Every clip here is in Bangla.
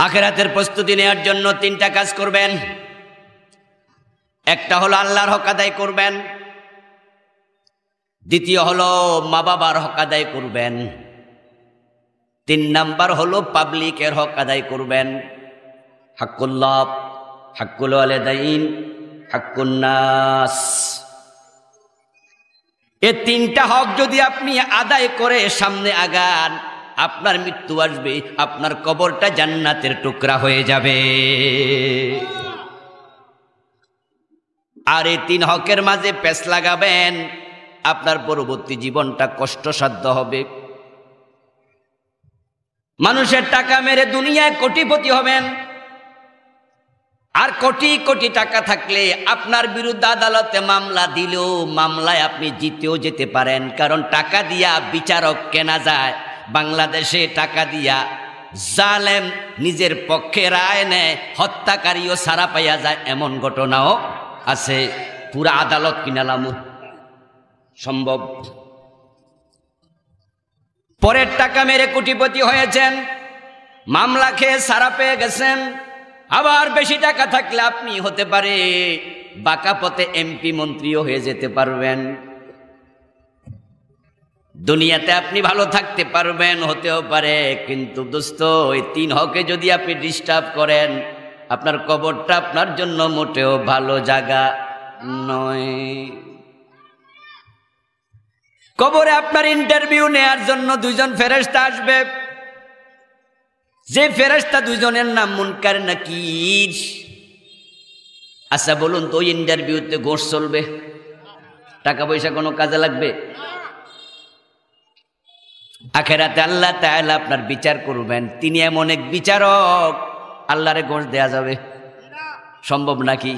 আখিরাতের প্রস্তুতি নেওয়ার জন্য তিনটা কাজ করবেন। একটা হলো আল্লাহর হক আদায় করবেন, দ্বিতীয় হলো মা বাবার হক আদায় করবেন, 3 নাম্বার হলো পাবলিকের হক আদায় করবেন। হাক্কুল্লাহ, হাক্কুল ওয়ালিদাইন, হাক্কুন নাস। এই 3টা হক যদি আপনি আদায় করে সামনে আগান, আপনার মৃত্যু আসবে, আপনার কবরটা জান্নাতের টুকরা হয়ে যাবে। আর এই 3 হকের মাঝে পেঁচ লাগাবেন, আপনার পরবর্তী জীবনটা কষ্টসাধ্য হবে। মানুষের টাকা মেরে দুনিয়ায় কোটিপতি হবেন, আর কোটি কোটি টাকা থাকলে আপনার বিরুদ্ধে আদালতে মামলা দিলেও মামলায় আপনি জিতেও যেতে পারেন, কারণ টাকা দিয়া বিচারক কেনা যায়। বাংলাদেশে টাকা দিয়া জালেম নিজের পক্ষে রায় নেয়, হত্যাকারীও ছাড়া পাইয়া যায়, এমন ঘটনাও আছে। পুরা আদালত কিনালাম সম্ভব। পরের টাকা মেরে কোটিপতি হয়েছেন, মামলা খেয়ে ছাড়া পেয়ে গেছেন। আবার বেশি টাকা থাকলে আপনি হতে পারে বাঁকা পথে এমপি মন্ত্রীও হয়ে যেতে পারবেন। দুনিয়াতে আপনি ভালো থাকতে পারবেন, হতেও পারে, কিন্তু দোস্ত এই 3 হকে যদি আপনি ডিস্টার্ব করেন, আপনার কবরটা আপনার জন্য মোটেও ভালো জায়গা নয়। কবরে আপনার ইন্টারভিউ নেয়ার জন্য 2 জন ফেরেশতা আসবে। যে ফেরেশতা 2 জনের নাম মুনকার নাকির। আচ্ছা বলুন তো, ওই ইন্টারভিউতে ঘোষ চলবে? টাকা পয়সা কোনো কাজে লাগবে? আখিরাতে আল্লাহ তাআলা আপনার বিচার করবেন, তিনি এমন এক বিচারক, আল্লাহরে ঘোষ দেয়া যাবে? সম্ভব নাকি?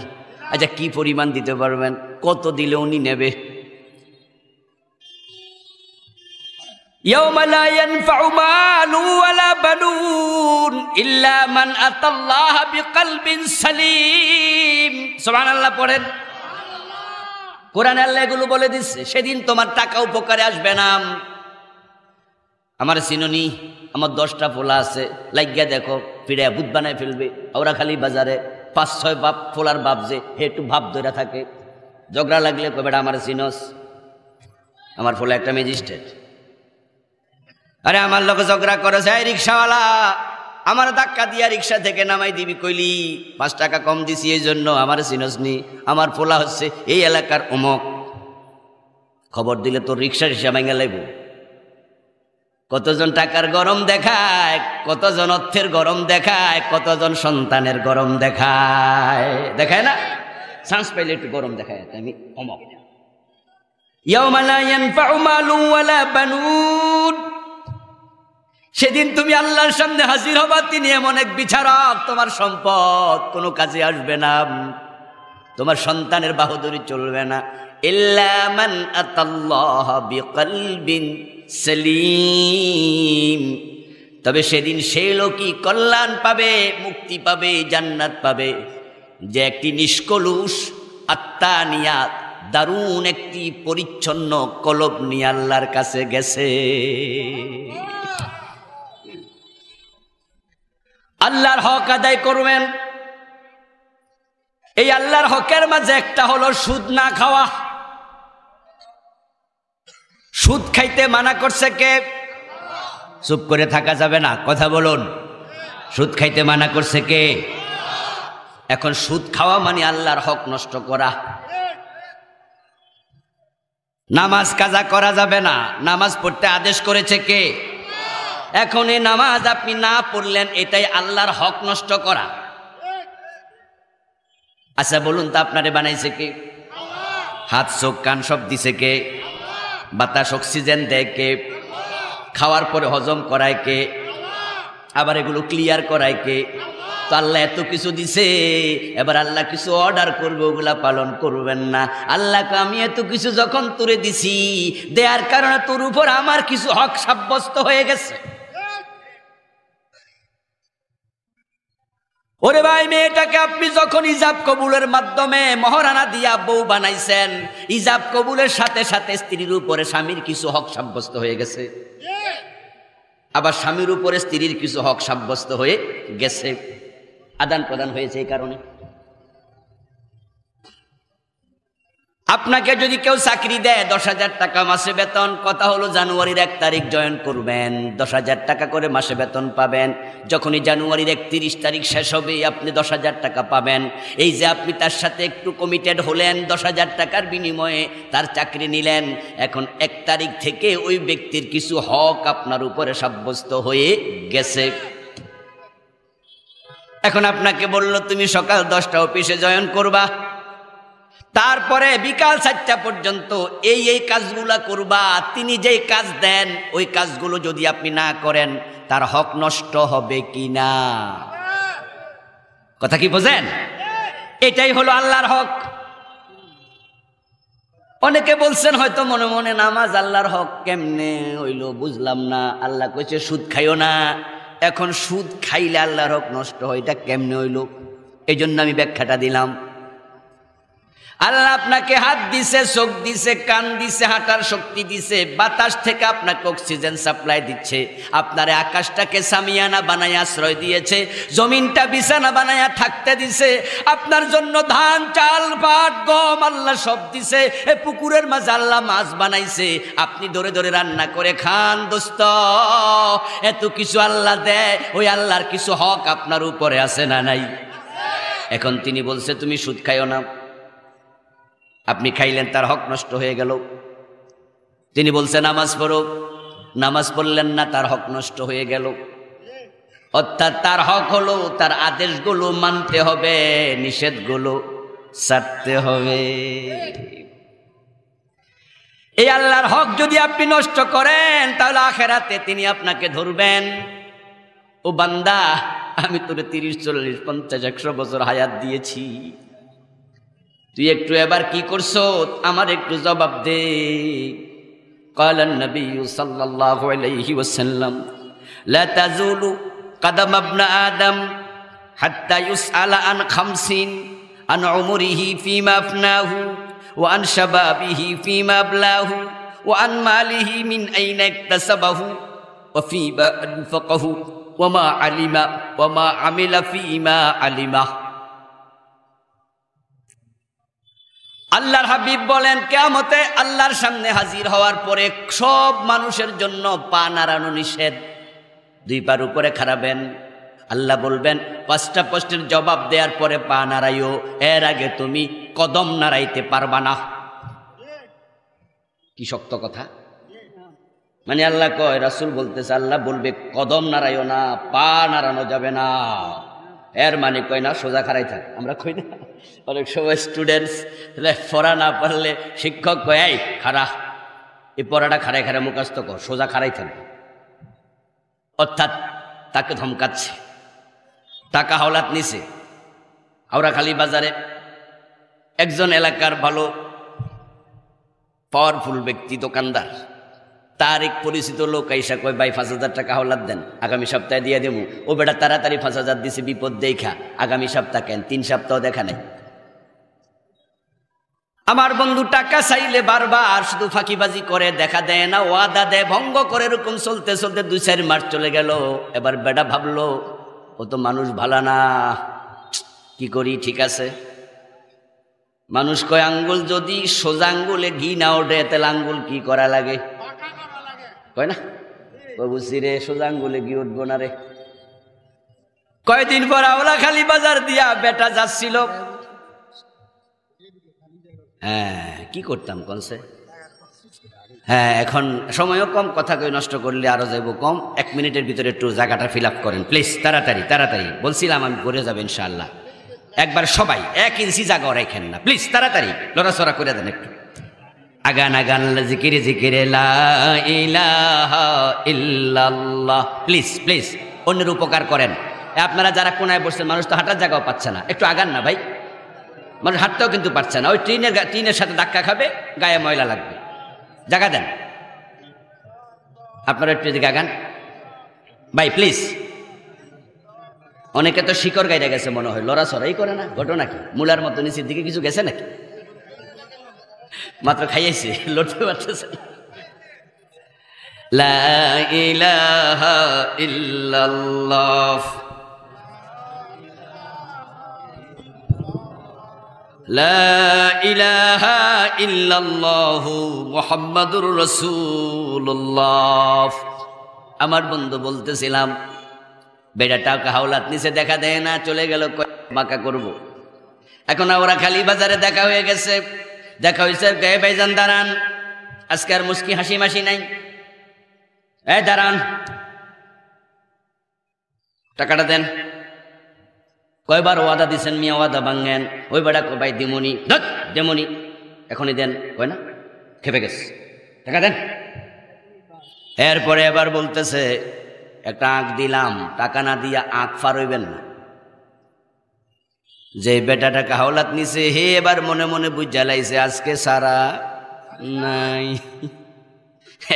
আচ্ছা কি পরিমাণ দিতে পারবেন? কত দিলে উনি নেবে? ইয়াউমা লা ইয়ানফাউ মালু ওয়ালা বানুন ইল্লা মান আতাল্লাহা বিকলবিন সালিম। সুবহানাল্লাহ পড়েন। কোরআনে আল্লাহ এগুলো বলে দিচ্ছে। সেদিন তোমার টাকা উপকারে আসবে না। আমার চিননি, আমার 10টা পোলা আছে, লাগিয়া দেখো, ফিরে ভূত বানায় ফেলবে। ওরা খালি বাজারে 5-6 বাপ পোলার বাপ যে একটু ভাব ধরে থাকে, ঝগড়া লাগলে কবে আমার চিনস? আমার পোলা একটা ম্যাজিস্ট্রেট। আরে আমার লোক ঝগড়া করেছে, এই রিক্সাওয়ালা আমার ধাক্কা দিয়া রিক্সা থেকে নামাই দিবি কইলি, 5 টাকা কম দিছি এই জন্য আমার চিনস নি। আমার পোলা হচ্ছে এই এলাকার অমক, খবর দিলে তোর রিক্সার হিসাব ভেঙে লাইব। কতজন টাকার গরম দেখায়, কতজন অর্থের গরম দেখায়, কতজন সন্তানের গরম দেখায়, দেখায় না? চান্স পাইলে একটু গরম দেখায়, আমি অমক। ইয়াউমা লা ইয়ানফাউ মালু ওয়ালা বানুন। সেদিন তুমি আল্লাহর সামনে হাজির হবা, তিনি এমন এক বিচারক, তোমার সম্পদ কোনো কাজে আসবে না, তোমার সন্তানের বাহাদুরি চলবে না। ইল্লা মান আতাল্লাহা বিকলবিন সালিম। তবে সেদিন সেই লোকই কল্যাণ পাবে, মুক্তি পাবে, জান্নাত পাবে, যে একটি নিষ্কলুষ আত্মা নিয়া দারুণ একটি পরিচ্ছন্ন কলব নিয়ে আল্লাহর কাছে গেছে। আল্লাহর হক আদায় করবেন। এই আল্লাহর হকের মাঝে একটা হলো সুদ না খাওয়া। সুদ খাইতে মানা করছে কে? চুপ করে থাকা যাবে না, কথা বলুন। সুদ খাইতে মানা করছে কে? এখন সুদ খাওয়া মানে আল্লাহর হক নষ্ট করা। নামাজ কাজা করা যাবে না, নামাজ পড়তে আদেশ করেছে কে? এখন এই নামাজ আপনি না পড়লেন, এটাই আল্লাহর হক নষ্ট করা। আচ্ছা বলুন তো, আপনারে বানাইছে কে? হাত চোখ কান সব দিছে কে? বাতাস অক্সিজেন দেয় কে? খাওয়ার পরে হজম করায় কে? আবার এগুলো ক্লিয়ার করায় কে? তো আল্লাহ এত কিছু দিছে, এবার আল্লাহ কিছু অর্ডার করবে, ওগুলা পালন করবেন না। আল্লাহকে আমি এত কিছু যখন তোরে দিছি, দেওয়ার কারণে তোর উপর আমার কিছু হক সাব্যস্ত হয়ে গেছে। ওরে ভাই, মেয়েটাকে আপনি যখন ইজাব কবুলের মাধ্যমে মহারানা দিয়া বউ বানাইছেন, ইজাব কবুলের সাথে সাথে স্ত্রীর উপরে স্বামীর কিছু হক সাব্যস্ত হয়ে গেছে। আবার স্বামীর উপরে স্ত্রীর কিছু হক সাব্যস্ত হয়ে গেছে, আদান প্রদান হয়েছে। এই কারণে আপনাকে যদি কেউ চাকরি দেয় 10,000 টাকা মাসে বেতন, কথা হলো জানুয়ারির 1 তারিখ জয়েন করবেন, 10,000 টাকা করে মাসে বেতন পাবেন। যখনই জানুয়ারির 31 তারিখ শেষ হবে আপনি 10,000 টাকা পাবেন। এই যে আপনি তার সাথে একটু কমিটেড হলেন, 10,000 টাকার বিনিময়ে তার চাকরি নিলেন, এখন 1 তারিখ থেকে ওই ব্যক্তির কিছু হক আপনার উপরে সাব্যস্ত হয়ে গেছে। এখন আপনাকে বলল তুমি সকাল 10টা অফিসে জয়েন করবা, তারপরে বিকাল 4টা পর্যন্ত এই কাজগুলা করবা। তিনি যেই কাজ দেন ওই কাজগুলো যদি আপনি না করেন তার হক নষ্ট হবে কি না? কথা কি বোঝেন? এটাই হলো আল্লাহর হক। অনেকে বলছেন হয়তো মনে মনে, নামাজ আল্লাহর হক কেমনে হইল বুঝলাম না। আল্লাহ কইছে সুদ খাইও না। এখন সুদ খাইলে আল্লাহর হক নষ্ট হয়, এটা কেমনে হইল? এই জন্য আমি ব্যাখ্যাটা দিলাম। আল্লাহ আপনাকে হাত দিছে, চোখ দিছে, কান দিছে, হাঁটার শক্তি দিছে, বাতাস থেকে আপনাকে অক্সিজেন সাপ্লাই দিচ্ছে, আপনারে আকাশটাকে সামিয়ানা বানায় আশ্রয় দিয়েছে, জমিনটা বিছানা বানায়া থাকতে দিছে, আপনার জন্য ধান চাল পাট গম আল্লাহ সব দিছে। এ পুকুরের মাঝে আল্লাহ মাছ বানাইছে, আপনি ধরে ধরে রান্না করে খান দোস্ত। এত কিছু আল্লাহ দেয়, ওই আল্লাহর কিছু হক আপনার উপরে আছে না নাই? এখন তিনি বলছে তুমি সুদ খাইও না, আপনি খাইলেন, তার হক নষ্ট হয়ে গেল। তিনি বলছে নামাজ পড়ো, নামাজ পড়লেন না, তার হক নষ্ট হয়ে গেল। অর্থাৎ তার হক হলো তার আদেশগুলো মানতে হবে, নিষেধগুলো ছাড়তে হবে। এই আল্লাহর হক যদি আপনি নষ্ট করেন তাহলে আখেরাতে তিনি আপনাকে ধরবেন। ও বান্দা, আমি তোরে 30, 40, 50, 100 বছর হায়াত দিয়েছি, তুই একটু এবার কি করছো আমার একটু জবাব দে। قال النبي صلى الله عليه وسلم لا تزول قدم ابن آدم حتى يسأل عن 50 عن عمره فيما أفناه وعن شبابه فيما أبلاه وعن ماله من أين اكتسبه وفيما أنفقه وما علم وما عمل فيما علمه। আল্লাহর হাবিব বলেন কিয়ামতে আল্লাহর সামনে হাজির হওয়ার পরে সব মানুষের জন্য পা নাড়ানো নিষেধ। 2 পার উপরে খাড়াবেন, আল্লাহ বলবেন 5টা প্রশ্নের জবাব দেওয়ার পরে পা নাড়াইও, এর আগে তুমি কদম নাড়াইতে পারবা না। কি শক্ত কথা! মানে আল্লাহ কয়, রাসূল বলতেছে, আল্লাহ বলবে কদম নাড়াইও না, পা নাড়ানো যাবে না। এর মানে কয় না সোজা খাড়াই থাক। আমরা কই না অনেক সময় স্টুডেন্টস পড়া না পারলে শিক্ষক কয়, এই খাড়া, এই পড়াটা খাড়াই খাড়াই মুখস্থ কর, সোজা খাড়াই থাকবে। অর্থাৎ তাকে ধমকাচ্ছে, টাকা হাওলাত নিছে। হাওড়াখালী বাজারে একজন এলাকার ভালো পাওয়ারফুল ব্যক্তি দোকানদার, তার এক পরিচিত লোক আইসা কয়, ভাই 5,000 টাকা হাওলাত দেন, আগামী সপ্তাহে দিয়ে দেবো। ও বেটা তাড়াতাড়ি 5,000 দিছে, বিপদ দেখা আগামী সপ্তাহ কেন, 3 সপ্তাহ দেখা নাই। আমার বন্ধু টাকা চাইলে বারবার শুধু ফাঁকিবাজি করে, দেখা দেয় না, ওয়াদা দেয়, ভঙ্গ করে। এরকম চলতে চলতে 2-4 মাস চলে গেল। এবার বেটা ভাবলো ও তো মানুষ ভালো না, কি করি? ঠিক আছে, মানুষ কয় আঙ্গুল যদি সোজা আঙ্গুলে ঘি না ওঠে তাহলে আঙ্গুল কি করা লাগে? কয় না বুঝছি রে, সোজা আঙ্গুলে ঘি উঠবো না রে। কয়দিন পর হাওড়াখালী বাজার দিয়া বেটা যাচ্ছিল। হ্যাঁ, কি করতাম কনসে? হ্যাঁ, এখন সময়ও কম, কথা কই নষ্ট করলে আরো যাইব কম। 1 মিনিটের ভিতরে একটু জায়গাটা ফিল আপ করেন প্লিজ, তাড়াতাড়ি তাড়াতাড়ি। বলছিলাম আমি করে যাবো ইনশাআল্লাহ। একবার সবাই 1 ইঞ্চি জায়গা রাখেন না প্লিজ, তাড়াতাড়ি লড়াচড়া করে দেন একটু। আগান আগান জিকিরে জিকিরে লা ইলাহা ইল্লাল্লাহ। প্লিজ প্লিজ অন্যের উপকার করেন। আপনারা যারা কোনায় বসছেন, মানুষ তো হাঁটার জায়গাও পাচ্ছে না, একটু আগান না ভাই। মানুষ হাঁটতেও কিন্তু পারছে না, ওই ট্রেনের সাথে ধাক্কা খাবে, গায়ে ময়লা লাগবে। জায়গা দেন আপনারা, একটু এদিকে আগান ভাই প্লিজ। অনেকে তো শিকড় গাইতে গেছে মনে হয়, লড়াচড়াই করে না। ঘটনা কি? মূলার মতো নিচের দিকে কিছু গেছে নাকি? মাত্র খাইয়েছে, লড়তে পারতেছে। লা ইলাহা ইল্লাল্লাহ লা ইলাহা ইল্লাল্লাহু মুহাম্মাদুর রাসূলুল্লাহ। আমার বন্ধু বলতেছিলাম বেটা টাকা হাওলাত নিচে দেখা দেয় না, চলে গেল বাঁকা করব। এখন ওরা খালি বাজারে দেখা হয়ে গেছে, দেখা হয়েছে, গে ভাইজান দাঁড়ান, আজকে আর মুস্কি হাসি মাসি নাই, এই দাঁড়ান টাকাটা দেন। কয়বার ওয়াদা দিছেন মিয়া, ওয়াদা ভাঙেন। ওই বেড়া ভাই দিমনি দেমনি, এখনই দেন, কয় না, খেপে গেছে, টাকা দেন। এরপরে এবার বলতেছে একটা আঁক দিলাম, টাকা না দিয়া আঁক ফার হইবেন না। যে বেটাটা হাওলাত নিছে হে এবার মনে মনে বুঝা লাইছে আজকে সারা নাই।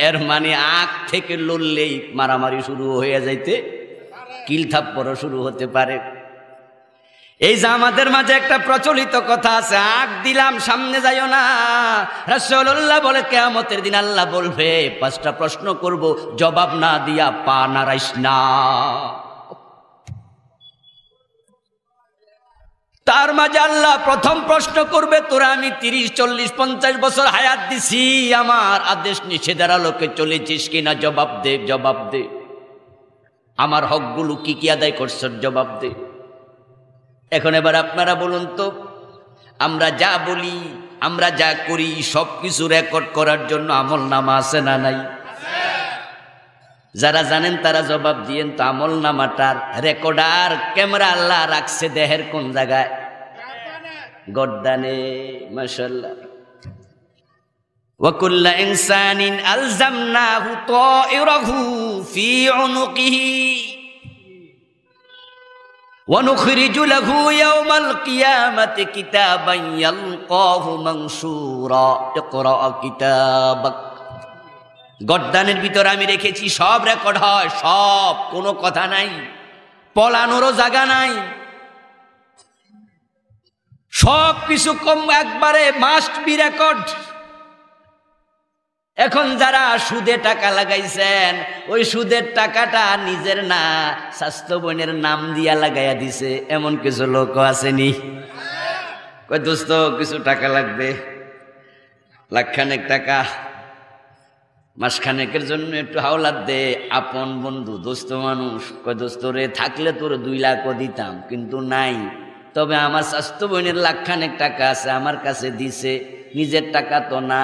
এর মানে আঁক থেকে লড়লেই মারামারি শুরু হয়ে যাইতে, কিল থাপ্পড় শুরু হতে পারে। এই যে আমাদের মাঝে একটা প্রচলিত কথা আছে, আঁক দিলাম সামনে যাইও না। রাসূলুল্লাহ বলে কিয়ামতের দিন আল্লাহ বলবে 5টা প্রশ্ন করব, জবাব না দিয়া পা নাড়াইস না। তার মাঝে আল্লাহ প্রথম প্রশ্ন করবে, তোরা আমি 30, 40, 50 বছর হায়াত দিছি, আমার আদেশ নিষেধের আলোকে চলেছিস কিনা জবাব দে, জবাব দে। আমার হকগুলো কি কি আদায় করছ জবাব দে। এখন এবার আপনারা বলুন তো, আমরা যা বলি, আমরা যা করি, সব কিছু রেকর্ড করার জন্য আমলনামা আছে না নাই? যারা জানেন তারা জবাব দিয়েন তো। আমলনামাটার রেকর্ডার ক্যামেরা আল্লাহ রাখছে দেহের কোন জায়গায়? গর্দানে। মাশাআল্লাহ। ওয়া কুল্লু ইনসানিন আলজামনাহু তায়রাহু ফি উনুকিহি وَنُخْرِجُ لَهُ يَوْمَ الْقِيَامَةِ كِتَابًا يَلْقَاهُ مَنشُورًا اقْرَأْ كِتَابَكَ। গর্দানের ভিতর আমি রেখেছি, সব রেকর্ড হয়, সব, কোনো কথা নাই, পলানোরও জায়গা নাই, সব কিছু কম একবারে মাস্ট বি রেকর্ড। এখন যারা সুদে টাকা লাগাইছেন, ওই সুদের টাকাটা নিজের না, স্বাস্থ্য বোনের নাম দিয়া লাগাইয়া দিছে, এমন কিছু লোক আসেনি? কয় দোস্ত কিছু টাকা লাগবে, লাখখানেক টাকা, মাসখানেকের জন্য একটু হাওলাত দে। আপন বন্ধু, দোস্ত মানুষ, কয় দোস্ত রে থাকলে তোর 2 লাখও দিতাম, কিন্তু নাই। তবে আমার স্বাস্থ্য বোনের লাখখানেক টাকা আছে, আমার কাছে দিছে, নিজের টাকা তো না,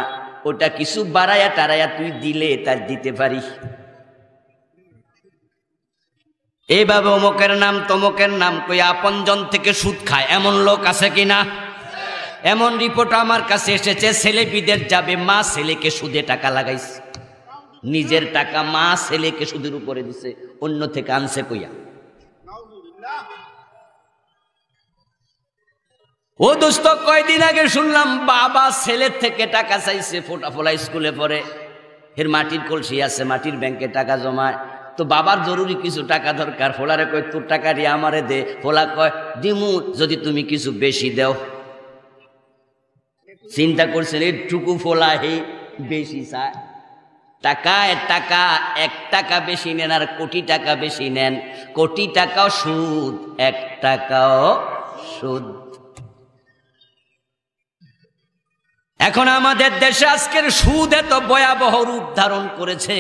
ওটা কিছু বাড়াইয়া টারাইয়া তুই দিলে তার দিতে পারি। এইভাবে অমুকের নাম তমুকের নাম কই আপনজন থেকে সুদ খায়, এমন লোক আছে কিনা? এমন রিপোর্ট আমার কাছে এসেছে, ছেলে বিদেশ যাবে, মা ছেলেকে সুদে টাকা লাগাইছে, নিজের টাকা মা ছেলেকে সুদের উপরে দিছে, অন্য থেকে আনছে কইয়া। ও দোস্ত, কয়দিন আগে শুনলাম বাবা ছেলের থেকে টাকা চাইছে, ফোলা স্কুলে পড়ে, এর মাটির কলসি আছে, মাটির ব্যাংকে টাকা জমায়, তো বাবার জরুরি কিছু টাকা দরকার। ফোলারে কয় তোর টাকা দিয়ে আমারে দে। ফোলা কয় দিমু যদি তুমি কিছু বেশি দেও। চিন্তা করছেন এইটুকু ফোলা হে বেশি চায়, টাকায় টাকা, 1 টাকা বেশি নেন আর কোটি টাকা বেশি নেন, কোটি টাকাও সুদ, 1 টাকাও সুদ। এখন আমাদের দেশে আজকের সুদ এত ভয়াবহ রূপ ধারণ করেছে।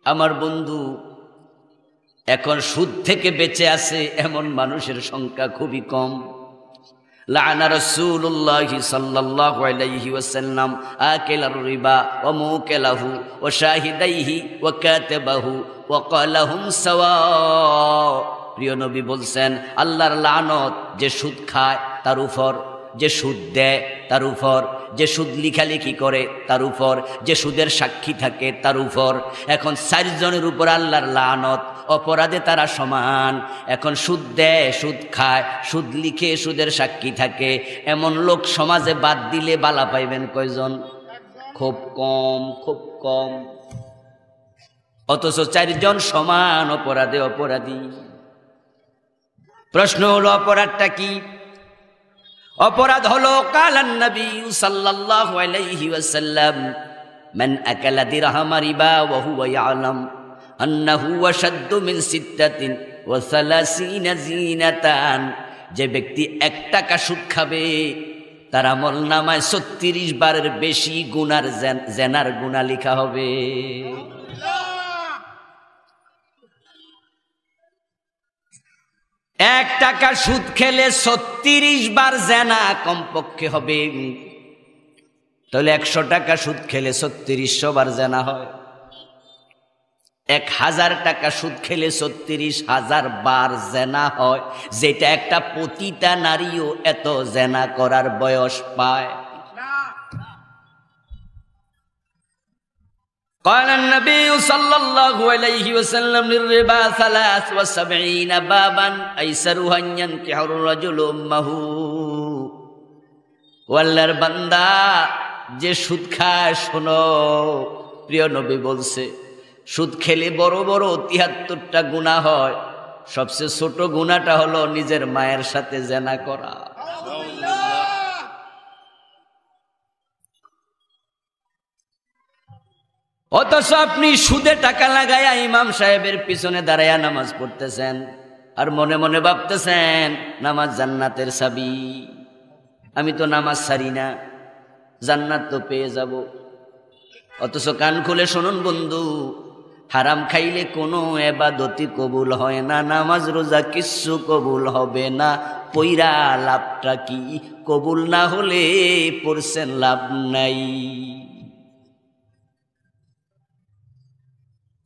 আমার বন্ধু, এখন সুদ থেকে বেঁচে আছে এমন মানুষের সংখ্যা খুবই কম। লাআনা রাসূলুল্লাহ সাল্লাল্লাহু আলাইহি ওয়াসাল্লাম আকিলার রিবা ওয়া মুকিলাহু ওয়া শাহিদাইহি ওয়া কাতাবাহু ওয়া ক্বালাহুম সাওয়া। প্রিয় নবী বলছেন আল্লাহর লানত যে সুদ খায় তার উপর, যে সুদ দেয় তার উপর, যে সুদ লিখালেখি করে তার উপর, যে সুদের সাক্ষী থাকে তার উপর। এখন 4 জনের উপর আল্লাহর লানত, অপরাধে তারা সমান। এখন সুদ দেয়, সুদ খায়, সুদ লিখে সুদের সাক্ষী থাকে, এমন লোক সমাজে বাদ দিলে বালা পাইবেন কয়জন? খুব কম, খুব কম। অথচ 4 জন সমান অপরাধে অপরাধী। প্রশ্ন হলো অপরাধটা কি? অপরাধ হলো কালান নবী সাল্লাল্লাহু আলাইহি ওয়াসাল্লাম মান আকালা দিরহামা রিবা ওয়া হুয়া ইয়ালাম আন্নাহু আশাদ্দু মিন সিত্তাতিন ওয়া সালাসিনা জিনাতান, যে ব্যক্তি 1 টাকা সুদ খাবে তার আমলনামায় 36 বারের বেশি গুনার জেনার গুনাহ লেখা হবে। 1 টাকা সুদ খেলে 36 বার জেনা কমপক্ষে হবে। তাহলে 100 টাকা সুদ খেলে 3600 বার জেনা হয়। 1000 টাকা সুদ খেলে 36,000 বার জেনা হয়, যেটা একটা পতিতা নারীও এত জেনা করার বয়স পায়। قال النبي صلى الله عليه وسلم للربا 73 بابا ايسرها ان ينكح الرجل امه। ওয়াল্লাহর বান্দা, যে সুদ খায়, শোনো, প্রিয় নবী বলছে সুদ খেলে বড় বড় 73টা গুনাহ হয়। সবচেয়ে ছোট গুনাহটা হলো নিজের মায়ের সাথে জিনা করা। অথচ আপনি সুদে টাকা লাগাইয়া ইমাম সাহেবের পিছনে দাঁড়াইয়া নামাজ পড়তেছেন আর মনে মনে ভাবতেছেন নামাজ জান্নাতের চাবি, আমি তো নামাজ ছাড়ি না, জান্নাত তো পেয়ে যাব। অথচ কান খুলে শুনুন বন্ধু, হারাম খাইলে কোনো ইবাদতই কবুল হয় না, নামাজ রোজা কিচ্ছু কবুল হবে না। পইরা লাভটা কি? কবুল না হলে পড়ছেন লাভ নাই।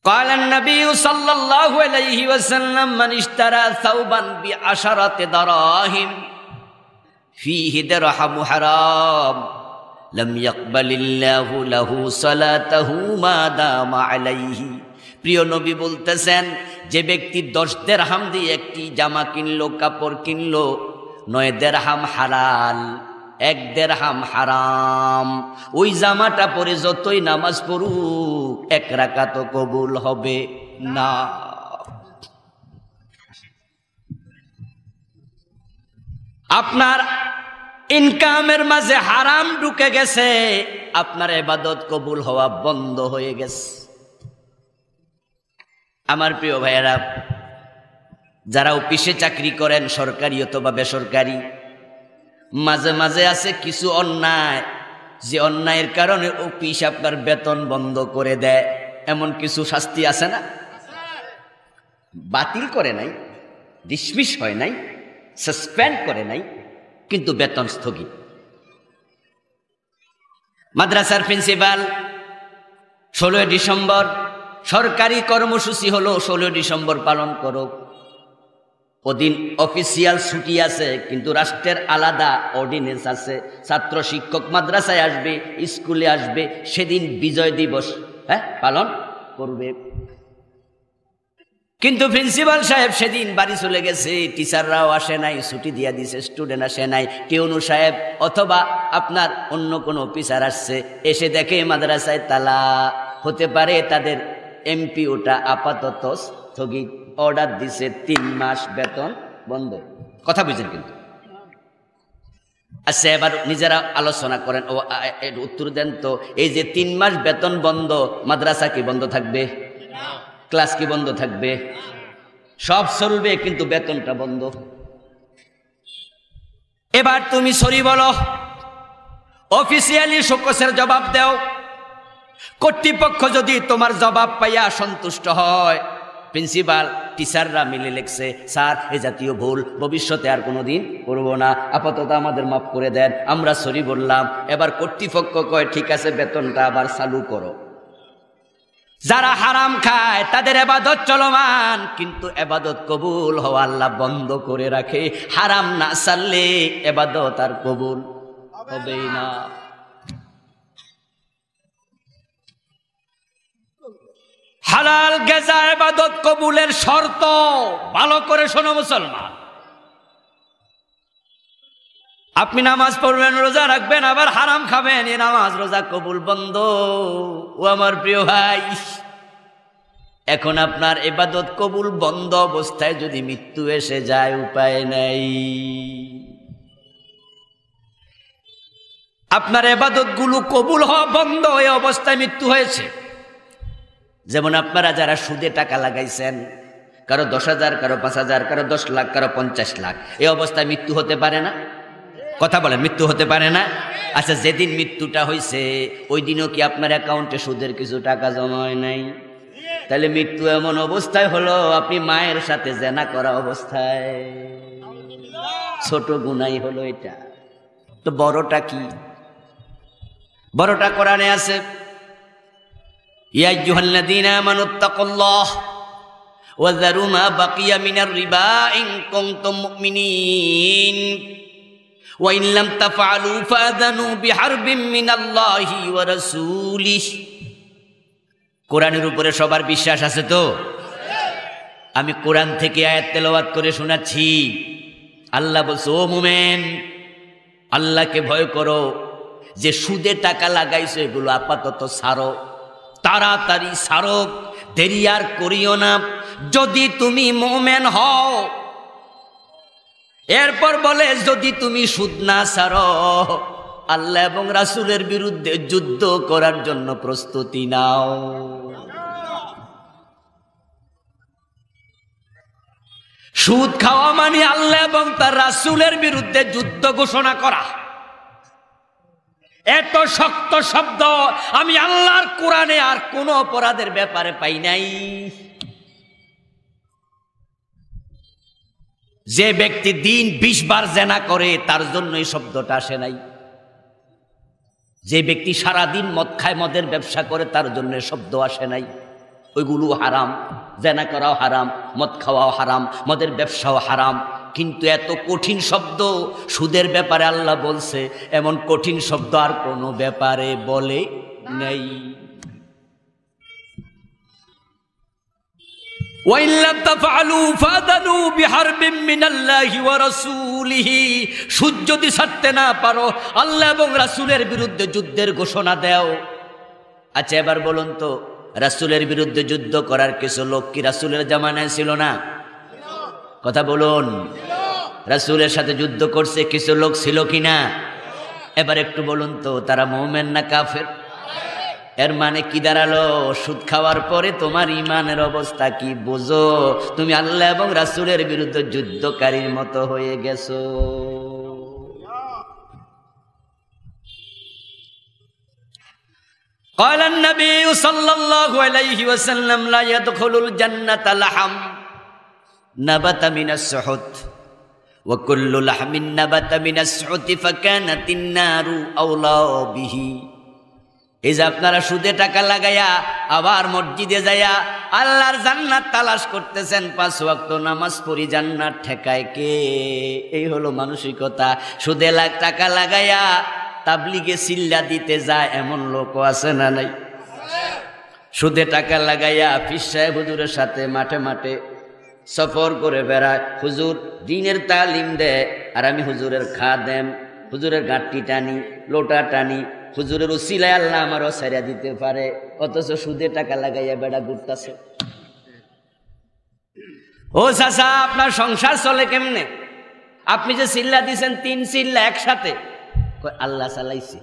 قال النبي صلى الله عليه وسلم من اشترى ثوبا ب10 دراهم فيه درهم حرام لم يقبل الله له صلاته ما دام عليه। প্রিয় নবী বলতেছেন, যে ব্যক্তি 10 দিরহাম দিয়ে একটি জামা কিনলো, কাপড় কিনলো, 9 দিরহাম হালাল, 1 দিরহাম হারাম, ওই জামাটা পরে যতই নামাজ পড়ুক 1 রাকাতও কবুল হবে না। আপনার ইনকামের মাঝে হারাম ঢুকে গেছে, আপনার ইবাদত কবুল হওয়া বন্ধ হয়ে গেছে। আমার প্রিয় ভাইয়েরা, যারা অফিসে চাকরি করেন, সরকারি অথবা বেসরকারি, মাঝে মাঝে আছে কিছু অন্যায়, যে অন্যায়ের কারণে অফিস আপনার বেতন বন্ধ করে দেয়। এমন কিছু শাস্তি আছে না? বাতিল করে নাই, ডিসমিস হয় নাই, সাসপেন্ড করে নাই, কিন্তু বেতন স্থগিত। মাদ্রাসার প্রিন্সিপাল 16 ডিসেম্বর সরকারি কর্মসূচি হলো 16 ডিসেম্বর পালন করো। ওদিন অফিসিয়াল ছুটি আছে, কিন্তু রাষ্ট্রের আলাদা অর্ডিনেন্স আছে। ছাত্র শিক্ষক মাদ্রাসায় আসবে, স্কুলে আসবে, সেদিন বিজয় দিবস পালন করবে। কিন্তু প্রিন্সিপাল সাহেব সেদিন বাড়ি চলে গেছে, টিচাররাও আসে নাই, ছুটি দিয়া দিছে, স্টুডেন্ট আসে নাই। টিউনু সাহেব অথবা আপনার অন্য কোনো অফিসার আসছে, এসে দেখে মাদ্রাসায় তালা। হতে পারে তাদের এমপিওটা আপাতত স্থগিত, অর্ডার দিছে 3 মাস বেতন বন্ধ। কথা বুঝেন কিন্তু? আচ্ছা, এবার নিজেরা আলোচনা করেন, ও উত্তর দেন তো। এই যে 3 মাস বেতন বন্ধ, মাদ্রাসা কি বন্ধ থাকবে? ক্লাস কি বন্ধ থাকবে? সব চলবে, কিন্তু বেতনটা বন্ধ। এবার তুমি সরি বলো, অফিসিয়ালি শোকসের জবাব দাও। কর্তৃপক্ষ যদি তোমার জবাব পাইয়া সন্তুষ্ট হয়, প্রিন্সিপাল টিচাররা মিলে লেখছে, স্যার এ জাতীয় ভুল ভবিষ্যতে আর কোনোদিন করব না, আপাতত আমাদের মাফ করে দেন, আমরা সরি বললাম। এবার কর্তৃপক্ষ কয়, ঠিক আছে, বেতনটা আবার চালু করো। যারা হারাম খায় তাদের ইবাদত চলমান, কিন্তু ইবাদত কবুল হওয়া আল্লাহ বন্ধ করে রাখে। হারাম না ছাড়লে ইবাদত আর কবুল হবেই না। হালাল গেজা ইবাদত কবুলের শর্ত। ভালো করে শোনো মুসলমান, আপনি নামাজ পড়বেন, রোজা রাখবেন, আবার হারাম খাবেন, এ নামাজ রোজা কবুল বন্ধ। ও আমার প্রিয় ভাই, এখন আপনার ইবাদত কবুল বন্ধ অবস্থায় যদি মৃত্যু এসে যায়, উপায় নাই। আপনার ইবাদতগুলো কবুল হওয়া বন্ধ, এই অবস্থায় মৃত্যু হয়েছে। যেমন আপনারা যারা সুদে টাকা লাগাইছেন, কারো 10,000, কারো 5,000, কারো 10 লাখ, কারো 50 লাখ, এই অবস্থায় মৃত্যু হতে পারে না? কথা বলেন, মৃত্যু হতে পারে না? আচ্ছা, যেদিন মৃত্যুটা হয়েছে ওই দিনও কি আপনার অ্যাকাউন্টে সুদের কিছু টাকা জমা হয় নাই? তাহলে মৃত্যু এমন অবস্থায় হলো আপনি মায়ের সাথে জেনা করা অবস্থায়। ছোট গুনাই হলো এটা। তো বড়টা কি? বড়টা কোরআনে আছে, ইয়া আইয়ুহাল্লাযীনা আমানুত্তাকুল্লাহ ওয়া যারু মা বাকিয়া মিনার রিবা ইন কুনতুম মুমিনিন ওয়া ইন লাম তাফআলু ফাযানু বিহারবিন মিনাল্লাহি ওয়া রাসূলিহি। কোরআনের উপরে সবার বিশ্বাস আছে তো? আমি কোরআন থেকে আয়াত তেলাওয়াত করে শোনাচ্ছি। আল্লাহ বলছে, ও মুমিন, আল্লাহকে ভয় করো, যে সুদে টাকা লাগাইছো এগুলো আপাতত ছাড়ো, তাড়াতাড়ি ছাড়ো, দেরি আর করিও না, যদি তুমি মুমিন হও। এরপর বলে, যদি তুমি সুদ না ছাড়ো, আল্লাহ এবং রাসূলের বিরুদ্ধে যুদ্ধ করার জন্য প্রস্তুতি নাও। সুদ খাওয়া মানে আল্লাহ এবং তার রাসূলের বিরুদ্ধে যুদ্ধ ঘোষণা করা। এত শক্ত শব্দ আমি আল্লাহর কোরআনে আর কোন অপরাধের ব্যাপারে পাই নাই। যে ব্যক্তি দিন 20 বার জেনা করে তার জন্য এই শব্দটা আসে নাই। যে ব্যক্তি সারাদিন মদ খায়, মদের ব্যবসা করে, তার জন্য শব্দ আসে নাই। ওইগুলো হারাম, জেনা করাও হারাম, মদ খাওয়াও হারাম, মদের ব্যবসাও হারাম। কিন্তু এত কঠিন শব্দ সুদের ব্যাপারে আল্লাহ বলছে, এমন কঠিন শব্দ আর কোনো ব্যাপারে বলে নেই। ওয়াইন লাম তাফআলু ফাযানু বিহারবিন মিনাল্লাহি ওয়া রাসূলিহি। সুদ যদি ছাড়তে না পারো, আল্লাহ এবং রাসূলের বিরুদ্ধে যুদ্ধের ঘোষণা দাও। আচ্ছা, এবার বলুন তো, রাসূলের বিরুদ্ধে যুদ্ধ করার কিছু লোক কি রাসূলের জামানায় ছিল না? কথা বলুন। রাসূলের সাথে যুদ্ধ করছে কিছু লোক, ছিল কি না? এবার একটু বলুন তো, তারা মুমিন না কাফের? এর মানে কি দাঁড়ালো? সুদ খাওয়ার পরে তোমার ইমানের অবস্থা কি বুঝো? তুমি আল্লাহ এবং রাসূলের বিরুদ্ধে যুদ্ধকারীর মতো হয়ে গেছো। قال النبي صلى الله عليه وسلم لا يدخل الجنة لحم نبت من السحت وكل لحم نبت من السحت فكانت النار أولى به। এই যে আপনারা সুদে টাকা লাগাইয়া আবার মসজিদে যাইয়া আল্লাহর জান্নাত তালাশ করতেছেন, 5 ওয়াক্ত নামাজ পড়ি, জান্নাত ঠেকায় কে? এই হলো মানসিকতা। সুদে টাকা লাগাইয়া তাবলিগে সিল্লা দিতে যায় এমন লোকও আছে না নাই? সুদে টাকা লাগাইয়া পীর সাহেব হুজুরের সাথে মাঠে মাঠে সফর করে বেড়ায়, হুজুর দিনের তালিম দেয় আর আমি হুজুরের খাদেম, হুজুরের গাঁটটি টানি, লোটা টানি, হুজুরের উসিলায় আল্লাহ আমারও ছাইরা দিতে পারে, অথচ সুদে টাকা লাগাইয়া বেড়া ঘুরতাছে। ও চাচা, আপনার সংসার চলে কেমনে? আপনি যে চিল্লা দিয়েছেন 3 চিল্লা একসাথে, আল্লাহ চালাইছে।